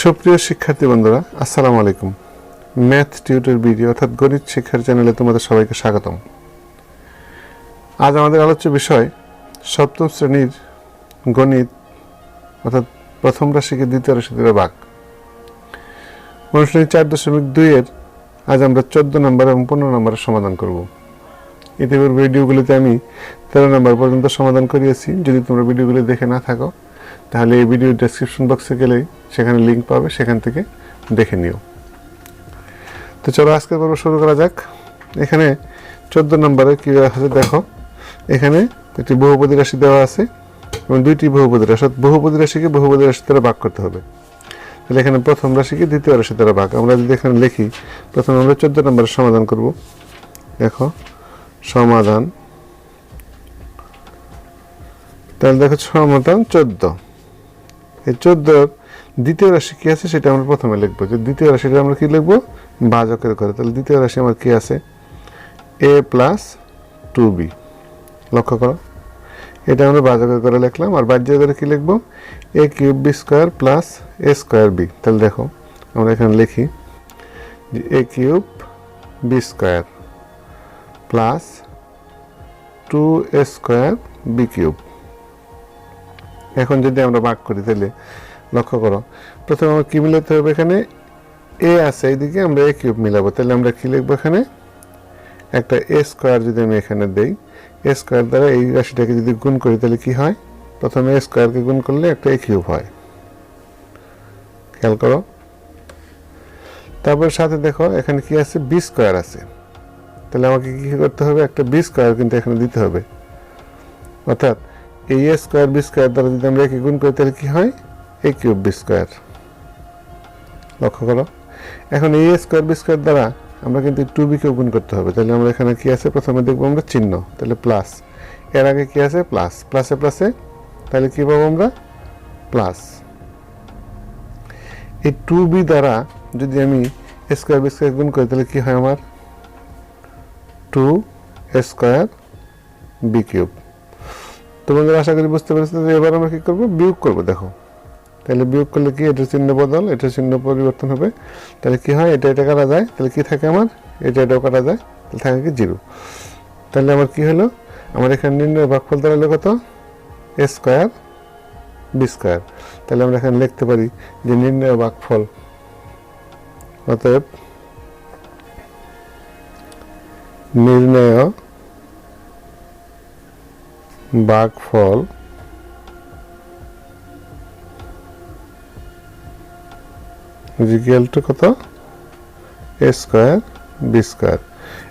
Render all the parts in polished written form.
সুপ্রিয় শিক্ষার্থী বন্ধুরা, আসসালামু আলাইকুম। ম্যাথ টিউটর ভিডিও অর্থাৎ গণিত শিক্ষার চ্যানেলে তোমাদের সবাইকে স্বাগতম। আজ আমাদের আলোচ্য বিষয় সপ্তম শ্রেণীর গণিত অর্থাৎ প্রথম রাশিকে দ্বিতীয় রাশিতে ভাগ। অনুশীলনী 4.2 আজ আমরা 14 নম্বর এবং 15 নম্বরের সমাধান করব। ইতিপূর্বে ভিডিওগুলিতে আমি 13 নম্বর পর্যন্ত সমাধান করিয়েছি। যদি তোমরা ভিডিওগুলি দেখে না থাকো তাহলে এই ভিডিও ডেসক্রিপশন বক্সে গেলেই সেখানে লিঙ্ক পাবে, সেখান থেকে দেখে নিও। তো চলো আজকের পর্ব শুরু করা যাক। এখানে 14 নম্বরে কী আছে দেখো, এখানে একটি বহুপদী রাশি দেওয়া আছে এবং দুইটি বহুপদী রাশি, বহুপদী রাশিকে বহুপদী রাশি দ্বারা ভাগ করতে হবে। তাহলে এখানে প্রথম রাশিকে দ্বিতীয় রাশি দ্বারা ভাগ। আমরা যদি এখানে লিখি, প্রথমে আমরা 14 নম্বরের সমাধান করব। দেখো সমাধান, তাহলে দেখো সমাধান 14। এই 14 দ্বিতীয় রাশি কি আছে সেটা আমরা প্রথমে লিখবো। যে দ্বিতীয় রাশিটা আমরা কি লিখবো, ভাজকের করে। তাহলে দ্বিতীয় রাশি আমার কি আছে, a প্লাস 2b। লক্ষ্য করো, এটা আমরা ভাজকের করে লিখলাম। আর বাহ্যের করে কি লিখবো, a cube b square plus a square b। তাহলে দেখো আমরা এখানে লিখি যে a cube b square plus 2a square b cube. এখন যদি আমরা ভাগ করি তাহলে লক্ষ্য করো, প্রথমে আমার কী মিলাতে হবে, এখানে এ আছে এইদিকে, আমরা এ কিউব মিলাবো। তাহলে আমরা কী লিখবো, এখানে একটা এ স্কোয়ার যদি আমি এখানে দেই, এ স্কোয়ার দ্বারা এই রাশিটাকে যদি গুণ করি তাহলে কি হয়, প্রথমে এ স্কোয়ারকে গুণ করলে একটা এ কিউব হয়। খেয়াল করো। তারপর সাথে দেখো এখানে কি আছে, বি স্কোয়ার আছে। তাহলে আমাকে কী করতে হবে, একটা বি স্কোয়ার কিন্তু এখানে দিতে হবে। অর্থাৎ এই এ স্কোয়ার বি স্কোয়ার দ্বারা যদি আমরা একে গুণ করি তাহলে কি হয়, এ কিউব বি স্কোয়ার। লক্ষ্য করো, এখন এই এ স্কোয়ার বি স্কোয়ার দ্বারা আমরা কিন্তু 2bকেও গুণ করতে হবে। তাহলে আমরা এখানে কি আছে, প্রথমে দেখবো আমরা চিহ্ন, তাহলে প্লাস, এর আগে কি আছে প্লাস, প্লাসে প্লাসে তাহলে কি পাবো আমরা প্লাস। এই 2b দ্বারা যদি আমি এ স্কোয়ার বি স্কোয়ার গুণ করি তাহলে কি হয় আমার 2a স্কোয়ার বি কিউব। তো বন্ধুরা আশা করি বুঝতে পেরেছি। এবার আমরা কি করবো, বিয়োগ করবো। দেখো তাহলে বিয়োগ করলে কি, এটার চিহ্ন বদল, এটার চিহ্ন পরিবর্তন হবে। তাহলে কি হয়, এটা কাটা যায়, তাহলে কি থাকে আমার, এটাও কাটা যায়, তাহলে থাকে কি 0। তাহলে আমার কি হলো, আমার এখানে নির্ণয় ভাগফল দাঁড়ালো কত, এ স্কোয়ার বি স্কোয়ার। তাহলে আমরা এখানে লিখতে পারি যে নির্ণয় ভাগফল, অতএব নির্ণয় ভাগফল ইকুয়াল টু কত, এ স্কোয়ার বি স্কোয়ার।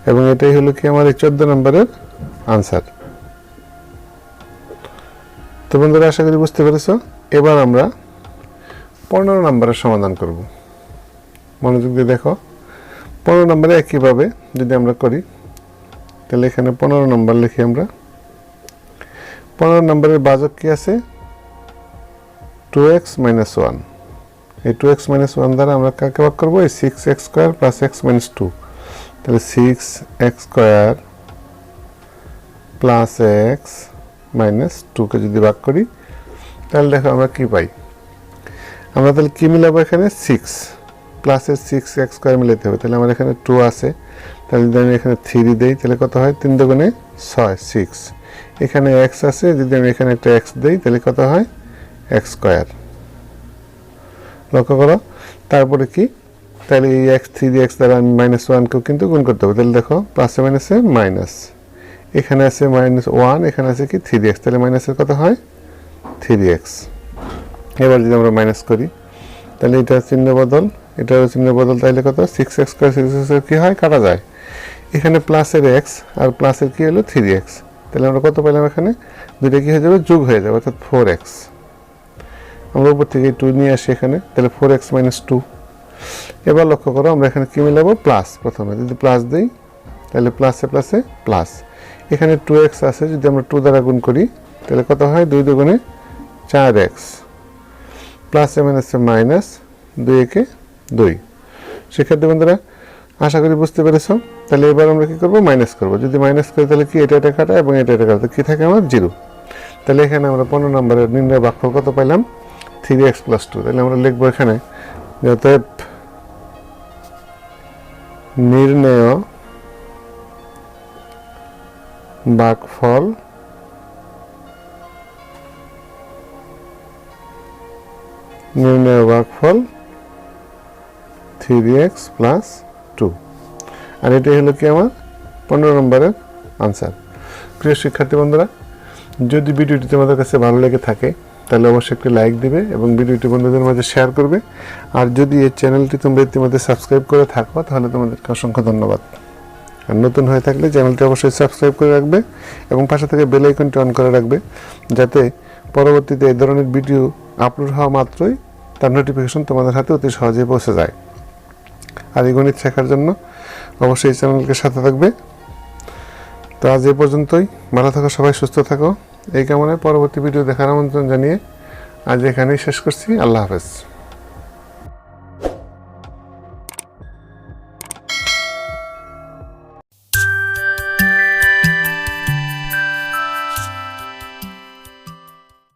এবং এটাই হলো কি আমার এই 14 নম্বরের আনসার। তো বন্ধুরা আশা করি বুঝতে পেরেছ। এবার আমরা 15 নম্বরের সমাধান করব। মনোযোগ দিয়ে দেখো, 15 নম্বরে একইভাবে যদি আমরা করি তাহলে এখানে 15 নম্বর লিখি আমরা। 15 নম্বরের ভাজক কি আছে, 2x - 1। এই 2x - 1 দ্বারা আমরা কাকে ভাগ করবো, এই 6x স্কোয়ার প্লাস x - 2। তাহলে 6x স্কোয়ার প্লাস x - 2কে যদি ভাগ করি তাহলে দেখো আমরা কি পাই, আমরা তাহলে কি মিলাবো, এখানে 6 প্লাসের 6x স্কোয়ার মিলাতে হবে। তাহলে আমার এখানে 2 আছে, তাহলে যদি আমি এখানে 3 দিই তাহলে কত হয়, 3 দুগুণে 6, 6। এখানে x আছে, যদি আমি এখানে একটা x দিই তাহলে কত হয়, x স্কোয়ার। লক্ষ্য করো, তারপরে কি, তাহলে এই x 3x দ্বারা আমি -1কেও কিন্তু গুণ করতে হবে। তাহলে দেখো প্লাসে মাইনাসে মাইনাস, এখানে আছে -1, এখানে আছে কি 3x, তাহলে মাইনাসের কত হয় 3x। এবার যদি আমরা মাইনাস করি তাহলে এটা চিহ্ন বদল, এটারও চিহ্ন বদল, তাহলে কত 6x স্কোয়ার, 6x কি হয়, কাটা যায়। এখানে প্লাসের x আর প্লাসের কি হলো 3x। তাহলে আমরা কত পেলাম, এখানে দুইটা কি হয়ে যাবে, যোগ হয়ে যাবে, অর্থাৎ 4x। আমরা উপর থেকে 2 নিয়ে আসি এখানে, তাহলে 4x - 2। এবার লক্ষ্য করো, আমরা এখানে কি মিলাবো, প্লাস। প্রথমে যদি প্লাস দিই তাহলে প্লাসে প্লাসে প্লাস, এখানে 2x আছে, যদি আমরা 2 দ্বারা গুণ করি তাহলে কত হয়, 2 দুগুণে 4x প্লাসে মাইনাসে মাইনাস, 2 একে 2। শিক্ষার্থী বন্ধুরা আশা করি বুঝতে পেরেছ। তাহলে এবার আমরা কি করবো, মাইনাস করবো। যদি মাইনাস করি তাহলে কি, এটা কাটা এবং এটা কাটা, কি থাকে আমার 0। তাহলে এখানে আমরা 15 নম্বরের নির্ণয় ভাগফল কত পাইলাম, 3x + 2। তাহলে আমরা লিখব এখানে অতএব নির্ণেয় ভাগফল ভাগফল 3x + 2। আর এটাই হলো কি আমার 15 নম্বরের আনসার। প্রিয় শিক্ষার্থী বন্ধুরা, যদি ভিডিওটি তোমাদের কাছে ভালো লেগে থাকে তাহলে অবশ্যই একটি লাইক দিবে এবং ভিডিওটি বন্ধুদের মাঝে শেয়ার করবে। আর যদি এই চ্যানেলটি তোমরা ইতিমধ্যে সাবস্ক্রাইব করে থাকো তাহলে তোমাদেরকে অসংখ্য ধন্যবাদ। আর নতুন হয়ে থাকলে চ্যানেলটি অবশ্যই সাবস্ক্রাইব করে রাখবে এবং পাশে থেকে বেল আইকনটি অন করে রাখবে, যাতে পরবর্তীতে এই ধরনের ভিডিও আপলোড হওয়া মাত্রই তার নোটিফিকেশন তোমাদের হাতে অতি সহজেই পৌঁছে যায়। আর এই গণিত শেখার জন্য অবশ্যই এই চ্যানেলকে সাথে থাকবে। তো আজ এই পর্যন্তই। ভালো থাকো সবাই, সুস্থ থাকো এই কামনায় পরবর্তী ভিডিও দেখার আমন্ত্রণ জানিয়ে আজ এখানেই শেষ করছি। আল্লাহ হাফেজ।